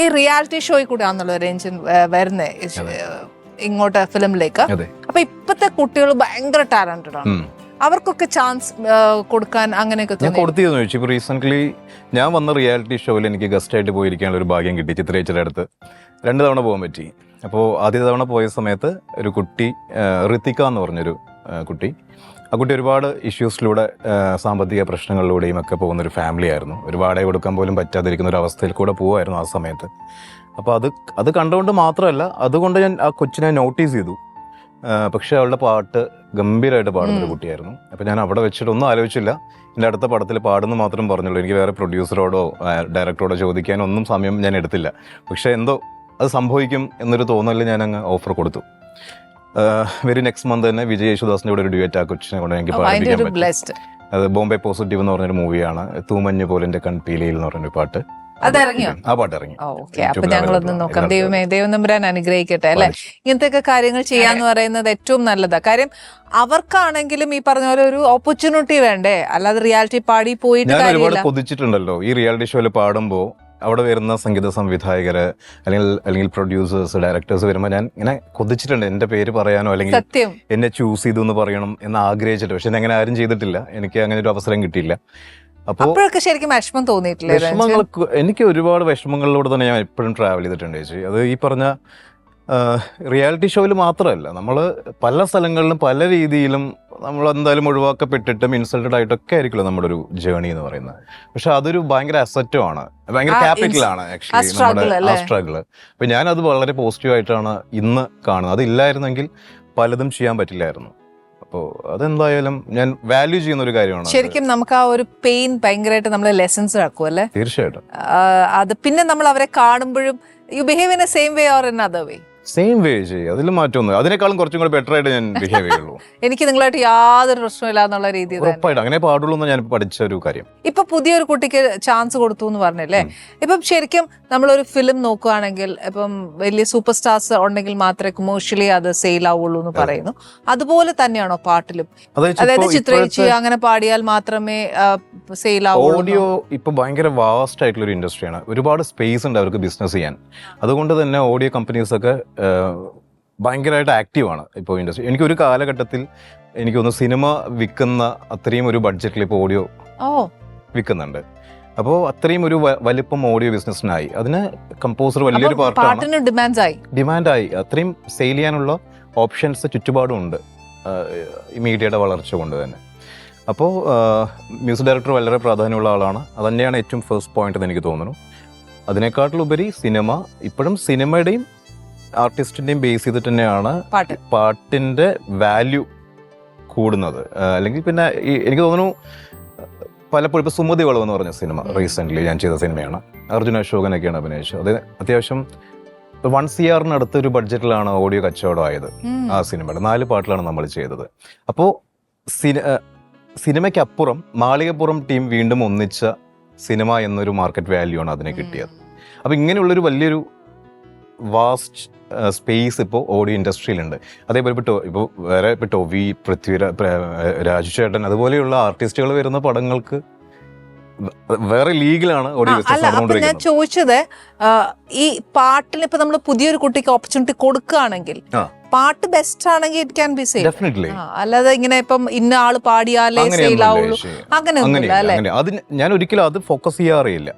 ഈ റിയാലിറ്റി ഷോയിൽ കൂടെ ആണല്ലോ രഞ്ജൻ വരുന്നേ ഇങ്ങോട്ട് ഫിലിമിലേക്ക്. അപ്പൊ ഇപ്പത്തെ കുട്ടികൾ ഭയങ്കര ടാലന്റഡ് ആണ്. അവർക്കൊക്കെ ചാൻസ് കൊടുക്കാൻ അങ്ങനെയൊക്കെ ഞാൻ കൊടുത്തിരുന്നു ചോദിച്ചു. ഇപ്പൊ റീസെന്റ് ഞാൻ വന്ന റിയാലിറ്റി ഷോയിൽ എനിക്ക് ഗസ്റ്റ് ആയിട്ട് പോയിരിക്കാനുള്ള ഒരു ഭാഗ്യം കിട്ടി. ചിത്രേച്ചിയുടെ അടുത്ത് 2 തവണ പോകാൻ പറ്റി. അപ്പോൾ ആദ്യത്തെ തവണ പോയ സമയത്ത് ഒരു കുട്ടി ഋത്തിക എന്ന് പറഞ്ഞൊരു കുട്ടി, ആ കുട്ടി ഒരുപാട് ഇഷ്യൂസിലൂടെ സാമ്പത്തിക പ്രശ്നങ്ങളിലൂടെയും ഒക്കെ പോകുന്നൊരു ഫാമിലി ആയിരുന്നു. ഒരു വാടക കൊടുക്കാൻ പോലും പറ്റാതിരിക്കുന്ന ഒരു അവസ്ഥയിൽ കൂടെ പോവായിരുന്നു ആ സമയത്ത്. അപ്പോൾ അത് കണ്ടുകൊണ്ട് മാത്രമല്ല, അതുകൊണ്ട് ഞാൻ ആ കൊച്ചിനെ നോട്ടീസ് ചെയ്തു. പക്ഷെ അവളുടെ പാട്ട് ഗംഭീരമായിട്ട് പാടുന്നൊരു കുട്ടിയായിരുന്നു. അപ്പോൾ ഞാൻ അവിടെ വെച്ചിട്ട് ഒന്നും ആലോചിച്ചില്ല. എൻ്റെ അടുത്ത പടത്തിൽ പാടുന്നു മാത്രം പറഞ്ഞുള്ളൂ. എനിക്ക് വേറെ പ്രൊഡ്യൂസറോടോ ഡയറക്ടറോടോ ചോദിക്കാനൊന്നും സമയം ഞാൻ എടുത്തില്ല. പക്ഷേ എന്തോ അത് സംഭവിക്കും എന്നൊരു തോന്നലിൽ ഞാൻ അങ്ങ് ഓഫർ കൊടുത്തു. വെരി നെക്സ്റ്റ് മന്ത് തന്നെ വിജയ് യേശുദാസിന്റെ കൂടെ ഒരു ഡ്യുവറ്റ് ആ കൊച്ചിനെ കൊണ്ട് എനിക്ക് പാടിപ്പിക്കാൻ പറ്റി. അത് ബോംബെ പോസിറ്റീവ് എന്ന് പറഞ്ഞൊരു മൂവിയാണ്. തൂമഞ്ഞ് പോലെന്റെ കൺപീലയിൽ എന്ന് പറഞ്ഞൊരു പാട്ട്. ആ പാട്ട് ഇറങ്ങി. അപ്പൊ ഞങ്ങളൊന്ന് നോക്കാം. ദൈവമേ, ദൈവം നമ്പുരാൻ അനുഗ്രഹിക്കട്ടെ അല്ലെ. ഇങ്ങനത്തെ കാര്യങ്ങൾ ചെയ്യാന്ന് പറയുന്നത് ഏറ്റവും നല്ലതാ. കാര്യം അവർക്കാണെങ്കിലും ഈ പറഞ്ഞ പോലെ ഒരു ഓപ്പർച്യൂണിറ്റി വേണ്ടേ, അല്ലാതെ റിയാലിറ്റി പാടി പോയിട്ട് ഒരുപാട് കൊതിച്ചിട്ടുണ്ടല്ലോ ഈ റിയാലിറ്റി ഷോയിൽ പാടുമ്പോ. അവിടെ വരുന്ന സംഗീത സംവിധായകര് അല്ലെങ്കിൽ പ്രൊഡ്യൂസേഴ്സ്, ഡയറക്ടേഴ്സ് വരുമ്പോൾ ഞാൻ ഇങ്ങനെ കൊതിച്ചിട്ടുണ്ട് എൻ്റെ പേര് പറയാനോ അല്ലെങ്കിൽ എന്നെ ചൂസ് ചെയ്തു എന്ന് പറയണം എന്ന് ആഗ്രഹിച്ചിട്ട്. പക്ഷെ അങ്ങനെ ആരും ചെയ്തിട്ടില്ല. എനിക്ക് അങ്ങനെ ഒരു അവസരം കിട്ടിയില്ല. അപ്പോഴൊക്കെ ശരിക്കും വിഷമം തോന്നിയിട്ടില്ല? വിഷമങ്ങൾക്ക് എനിക്ക് ഒരുപാട് വിഷമങ്ങളിലൂടെ തന്നെ ഞാൻ എപ്പോഴും ട്രാവൽ ചെയ്തിട്ടുണ്ട് ചേച്ചി. അത് ഈ പറഞ്ഞ റിയാലിറ്റി ഷോയിൽ മാത്രമല്ല, നമ്മൾ പല സ്ഥലങ്ങളിലും പല രീതിയിലും നമ്മൾ എന്തായാലും ഒഴിവാക്കപ്പെട്ടിട്ടും ഇൻസൾട്ടഡ് ആയിട്ടൊക്കെ ആയിരിക്കുമല്ലോ നമ്മുടെ ഒരു ജേർണി എന്ന് പറയുന്നത്. പക്ഷെ അതൊരു ഭയങ്കര അസറ്റുമാണ്, ഭയങ്കര ക്യാപിറ്റലാണ് ആക്ച്വലി നമ്മുടെ ആ സ്ട്രഗിള്. അപ്പൊ ഞാനത് വളരെ പോസിറ്റീവായിട്ടാണ് ഇന്ന് കാണുന്നത്. അതില്ലായിരുന്നെങ്കിൽ പലതും ചെയ്യാൻ പറ്റില്ലായിരുന്നു. അപ്പോൾ അതെന്തായാലും ഞാൻ വാല്യൂ ചെയ്യുന്ന ഒരു കാര്യമാണ്. ശരിക്കും നമുക്ക് ആ ഒരു പെയിൻ ഭയങ്കരമായിട്ട് നമ്മളെ ലെസൺസ് ആക്കും അല്ലേ? തീർച്ചയായിട്ടും. അത് പിന്നെ നമ്മൾ അവരെ കാണുമ്പോഴും U behave in A same way or in other way? Same way ചെയ്യും, അതിൽ മാറ്റമൊന്നും. അതിനേക്കാളും കുറച്ചും കൂടെ ബെറ്റർ ആയിട്ട് ഞാൻ ബിഹേവ് ചെയ്യുള്ളൂ. എനിക്ക് നിങ്ങളായിട്ട് യാതൊരു പ്രശ്നമില്ല എന്നുള്ള രീതിയിൽ ഉറപ്പായിട്ട് അങ്ങനെ പാടുള്ളൂ എന്ന് ഞാൻ പഠിച്ച ഒരു കാര്യം. ഇപ്പൊ പുതിയൊരു കുട്ടിക്ക് ചാൻസ് കൊടുത്തു എന്ന് പറഞ്ഞല്ലേ. ഇപ്പം ശരിക്കും നമ്മളൊരു ഫിലിം നോക്കുകയാണെങ്കിൽ ഇപ്പം വലിയ സൂപ്പർ സ്റ്റാർസ് ഉണ്ടെങ്കിൽ മാത്രമേ കൊമേഴ്ഷ്യലി അത് സെയിൽ ആവുള്ളൂ എന്ന് പറയുന്നു. അതുപോലെ തന്നെയാണോ പാട്ടിലും? അതായത് ചിത്രേച്ചി അങ്ങനെ പാടിയാൽ മാത്രമേ സെയിൽ ആവുള്ളൂ? ഓഡിയോ ഇപ്പൊ ഭയങ്കര വാസ്റ്റ് ആയിട്ടുള്ള ഒരു ഇൻഡസ്ട്രിയാണ്. ഒരുപാട് സ്പേസ് ഉണ്ട് അവർക്ക് ബിസിനസ് ചെയ്യാൻ. അതുകൊണ്ട് തന്നെ ഓഡിയോ കമ്പനീസ് ഒക്കെ ഭയങ്കരമായിട്ട് ആക്റ്റീവാണ് ഇപ്പോൾ ഇൻഡസ്ട്രി. എനിക്കൊരു കാലഘട്ടത്തിൽ എനിക്കൊന്ന് സിനിമ വിൽക്കുന്ന അത്രയും ഒരു ബഡ്ജറ്റിൽ ഇപ്പോൾ ഓഡിയോ വിൽക്കുന്നുണ്ട്. അപ്പോൾ അത്രയും ഒരു വലിപ്പം ഓഡിയോ ബിസിനസ്സിനായി. അതിന് കമ്പോസർ വലിയൊരു പാർട്ടാണ്, ഡിമാൻഡായി. അത്രയും സെയിൽ ചെയ്യാനുള്ള ഓപ്ഷൻസ് ചുറ്റുപാടും ഉണ്ട് ഈ മീഡിയയുടെ വളർച്ച കൊണ്ട് തന്നെ. അപ്പോൾ മ്യൂസിക് ഡയറക്ടർ വളരെ പ്രാധാന്യമുള്ള ആളാണ്. അത് തന്നെയാണ് ഏറ്റവും ഫസ്റ്റ് പോയിന്റ് എന്ന് എനിക്ക് തോന്നുന്നു. അതിനേക്കാട്ടിലുപരി സിനിമ ഇപ്പോഴും സിനിമയുടെയും ആർട്ടിസ്റ്റിന്റെയും ബേസ് ചെയ്തിട്ട് തന്നെയാണ് പാട്ടിന്റെ വാല്യൂ കൂടുന്നത്. അല്ലെങ്കിൽ പിന്നെ എനിക്ക് തോന്നുന്നു പലപ്പോഴും ഇപ്പൊ സുമതി വളവ് എന്ന് പറഞ്ഞ സിനിമ റീസെന്റ് ഞാൻ ചെയ്ത സിനിമയാണ്. അർജുന അശോകനൊക്കെയാണ് അഭിനയിച്ചത്. അത് അത്യാവശ്യം 1 CR ഒരു ബഡ്ജറ്റിലാണ് ഓഡിയോ കച്ചവടമായത്. ആ സിനിമയുടെ 4 പാട്ടിലാണ് നമ്മൾ ചെയ്തത്. അപ്പോൾ സിനിമയ്ക്കപ്പുറം മാളികപ്പുറം ടീം വീണ്ടും ഒന്നിച്ച സിനിമ എന്നൊരു മാർക്കറ്റ് വാല്യൂ ആണ് അതിനെ കിട്ടിയത്. അപ്പൊ ഇങ്ങനെയുള്ളൊരു വലിയൊരു വാസ്റ്റ് സ്പേസ് ഇപ്പോൾ ഓഡിയോ ഇൻഡസ്ട്രിയിലുണ്ട്. അതേപോലെ ഇപ്പോൾ വേറെ ഇപ്പോൾ ടോവി, രാജു ചേട്ടൻ അതുപോലെയുള്ള ആർട്ടിസ്റ്റുകൾ വരുന്ന പടങ്ങൾക്ക് വേറെ ലീഗിലാണ് ഓഡിയോ ബിസിനസ് നടന്നുകൊണ്ടിരിക്കുന്നത്. ഞാൻ ചോദിച്ചത് ഈ പാട്ടിന് ഇപ്പൊ നമ്മൾ പുതിയൊരു കുട്ടിക്ക് ഓപ്പർച്യൂണിറ്റി കൊടുക്കുകയാണെങ്കിൽ പാട്ട് ബെസ്റ്റ് ആണെങ്കിൽ it can be sale. Definitely. അല്ലാതെ ഇങ്ങനെ ഇപ്പം ഇന്ന ആള് പാടിയാലേ സെയിൽ ആവുള്ളൂ അങ്ങനെയൊന്നുമില്ല അല്ലേ? അത് ഞാൻ ഒരിക്കലും അത് ഫോക്കസ് ചെയ്യാറില്ല.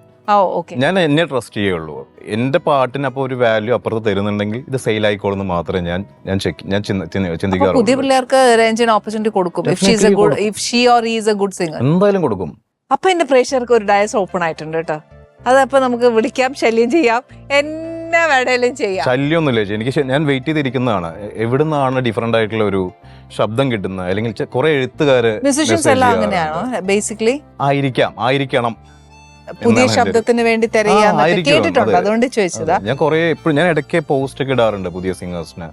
ഞാൻ എന്നെ ട്രസ്റ്റ് ചെയ്യുള്ളൂ. എന്റെ പാട്ടിന് അപ്പോൾ ഒരു വാല്യൂ അപ്പുറത്ത് തരുന്നുണ്ടെങ്കിൽ ഇത് സെയിൽ ആയിക്കോളെന്ന് മാത്രമേ ഞാൻ ചിന്തിക്കാറുള്ളൂ. പുതിയ പിള്ളേർക്ക് രഞ്ജൻ ഓപ്പർച്യൂണിറ്റി കൊടുക്കും. എന്തായാലും കൊടുക്കും. അപ്പൊ എന്റെ പ്രേക്ഷകർക്ക് ഒരു ഡയസ് ഓപ്പൺ ആയിട്ടുണ്ട് കേട്ടോ. അതപ്പോ നമുക്ക് വിളിക്കാം, ശല്യം ചെയ്യാം, എന്നെ വേണേലും ചെയ്യാം. ശല്യമൊന്നുമില്ല ചേച്ചി. ഞാൻ വെയിറ്റ് ചെയ്തിരിക്കുന്നതാണ് എവിടുന്നാണ് ഡിഫറെന്റ് ആയിട്ടുള്ള ഒരു ശബ്ദം കിട്ടുന്നത്. അല്ലെങ്കിൽ കുറെ എഴുത്തുകാര് മ്യൂസിഷ്യൻസ് എല്ലാം അങ്ങനെയാണോ ബേസിക്കലി? ആയിരിക്കണം. പുതിയ ശബ്ദത്തിന് വേണ്ടി കേട്ടിട്ടുണ്ട്, അതുകൊണ്ട് ചോദിച്ചതാ. ഞാൻ ഇടയ്ക്ക് പോസ്റ്റ് ഒക്കെ ഇടാറുണ്ട് പുതിയ സിംഗേഴ്സിന്.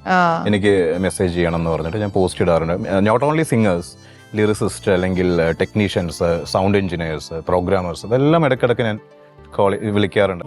എനിക്ക് മെസ്സേജ് ചെയ്യണം എന്ന് പറഞ്ഞിട്ട് ഞാൻ പോസ്റ്റ് ഇടാറുണ്ട്. നോട്ട് ഓൺലി സിംഗേഴ്സ്, ലിറിസിസ്റ്റ് അല്ലെങ്കിൽ ടെക്നീഷ്യൻസ്, സൗണ്ട് എഞ്ചിനീയേഴ്സ്, പ്രോഗ്രാമേഴ്സ്, ഇതെല്ലാം ഇടയ്ക്കിടയ്ക്ക് ഞാൻ വിളിക്കാറുണ്ട്.